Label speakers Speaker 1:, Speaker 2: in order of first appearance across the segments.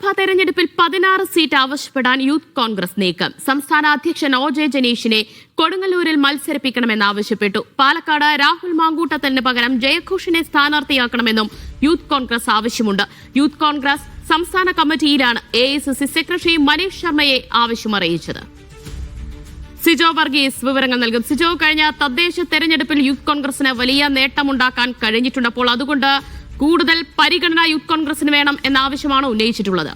Speaker 1: നിയമസഭാ തെരഞ്ഞെടുപ്പിൽ 16 സീറ്റ് ആവശ്യപ്പെടാൻ യൂത്ത് കോൺഗ്രസ് നീക്കം. സംസ്ഥാന അധ്യക്ഷൻ ഒ.ജെ. ജനീഷിനെ കൊടുങ്ങല്ലൂരിൽ മത്സരിപ്പിക്കണമെന്നാവശ്യപ്പെട്ടു. പാലക്കാട് രാഹുൽ മാങ്കൂട്ടത്തിന് പകരം ജയഘോഷിനെ സ്ഥാനാർത്ഥിയാക്കണമെന്നും യൂത്ത് കോൺഗ്രസ് ആവശ്യമുണ്ട്. യൂത്ത് കോൺഗ്രസ് സംസ്ഥാന കമ്മിറ്റിയിലാണ് എ.ഐ.സി.സി സെക്രട്ടറി മനീഷ് ശർമ്മയെ ആവശ്യമറിയിച്ചത്. സിജോ വർഗീസ് വിവരങ്ങൾ നൽകും. സിജോ, കഴിഞ്ഞ തദ്ദേശ തെരഞ്ഞെടുപ്പിൽ യൂത്ത് കോൺഗ്രസിന് വലിയ നേട്ടമുണ്ടാക്കാൻ കഴിഞ്ഞിട്ടുണ്ട്. അപ്പോൾ അതുകൊണ്ട് കൂടുതൽ പരിഗണന യൂത്ത് കോൺഗ്രസിന് വേണം എന്ന ആവശ്യമാണ് ഉന്നയിച്ചിട്ടുള്ളത്.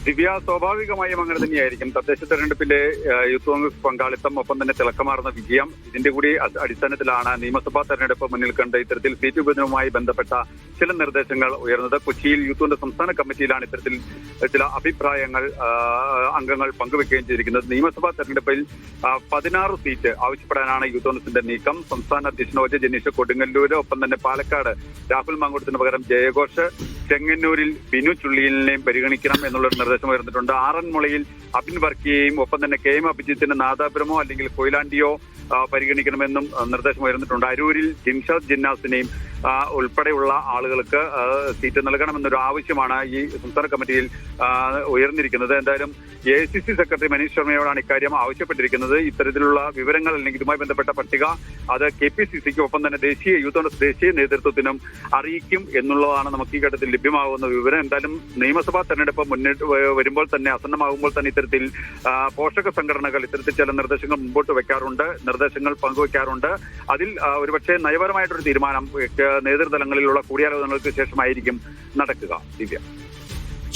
Speaker 2: ദിവ്യ, സ്വാഭാവികമായും അങ്ങനെ തന്നെയായിരിക്കും. തദ്ദേശ തെരഞ്ഞെടുപ്പിലെ യൂത്ത് കോൺഗ്രസ് പങ്കാളിത്തം, ഒപ്പം തന്നെ തിളക്കമാർന്ന വിജയം, ഇതിന്റെ കൂടി അടിസ്ഥാനത്തിലാണ് നിയമസഭാ തെരഞ്ഞെടുപ്പ് മുന്നിൽ കണ്ട് ഇത്തരത്തിൽ സീറ്റ് വിഭജനവുമായി ബന്ധപ്പെട്ട ചില നിർദ്ദേശങ്ങൾ ഉയർന്നത്. കൊച്ചിയിൽ യൂത്തിന്റെ സംസ്ഥാന കമ്മിറ്റിയിലാണ് ഇത്തരത്തിൽ ചില അഭിപ്രായങ്ങൾ അംഗങ്ങൾ പങ്കുവെക്കുകയും ചെയ്തിരിക്കുന്നത്. നിയമസഭാ തെരഞ്ഞെടുപ്പിൽ 16 സീറ്റ് ആവശ്യപ്പെടാനാണ് യൂത്ത് കോൺഗ്രസിന്റെ നീക്കം. സംസ്ഥാന അധ്യക്ഷൻ ഒ.ജെ. ജനീഷ് കൊടുങ്ങല്ലൂര്, ഒപ്പം തന്നെ പാലക്കാട് രാഹുൽ മാങ്കൂട്ടത്തിന് പകരം ജയഘോഷ്, ചെങ്ങന്നൂരിൽ ബിനു ചുള്ളിലിനെയും പരിഗണിക്കണം എന്നുള്ളൊരു നിർദ്ദേശം ഉയർന്നിട്ടുണ്ട്. ആറന്മുളയിൽ അബിൻ വർക്കിയെയും, ഒപ്പം തന്നെ കെ എം അഭിജിത്തിന് നാദാപുരമോ അല്ലെങ്കിൽ കൊയിലാണ്ടിയോ പരിഗണിക്കണമെന്നും നിർദ്ദേശം ഉയർന്നിട്ടുണ്ട്. അരൂരിൽ ജിംഷാദ് ജിന്നാസിനെയും ഉൾപ്പെടെയുള്ള ആളുകൾക്ക് സീറ്റ് നൽകണമെന്നൊരു ആവശ്യമാണ് ഈ സംസ്ഥാന കമ്മിറ്റിയിൽ ഉയർന്നിരിക്കുന്നത്. എന്തായാലും എ.ഐ.സി.സി സെക്രട്ടറി മനീഷ് ശർമ്മയോടാണ് ഇക്കാര്യം ആവശ്യപ്പെട്ടിരിക്കുന്നത്. ഇത്തരത്തിലുള്ള വിവരങ്ങൾ അല്ലെങ്കിൽ ഇതുമായി ബന്ധപ്പെട്ട പട്ടിക അത് KPCCക്കും ഒപ്പം തന്നെ യൂത്ത് കോൺഗ്രസ് ദേശീയ നേതൃത്വത്തിനും അറിയിക്കും എന്നുള്ളതാണ് നമുക്ക് ഈ ഘട്ടത്തിൽ ലഭ്യമാകുന്ന വിവരം. എന്തായാലും നിയമസഭാ തെരഞ്ഞെടുപ്പ് മുന്നിട്ട് വരുമ്പോൾ തന്നെ, ആസന്നമാകുമ്പോൾ തന്നെ ഇത്തരത്തിൽ പോഷക സംഘടനകൾ ഇത്തരത്തിൽ ചില നിർദ്ദേശങ്ങൾ മുമ്പോട്ട് വെക്കാറുണ്ട്, നിർദ്ദേശങ്ങൾ പങ്കുവെക്കാറുണ്ട്. അതിൽ ഒരുപക്ഷെ നയപരമായിട്ടൊരു തീരുമാനം നേതൃതലങ്ങളിലുള്ള കൂടിയാലോചനകൾക്ക് ശേഷമായിരിക്കും നടക്കുക. ദിവ്യ,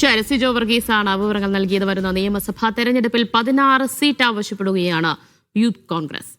Speaker 1: ശരി, സിജോ വർഗീസ് ആണ് വിവരങ്ങൾ നൽകിയത്. വരുന്ന നിയമസഭാ തെരഞ്ഞെടുപ്പിൽ 16 സീറ്റ് ആവശ്യപ്പെടുകയാണ് യൂത്ത് കോൺഗ്രസ്.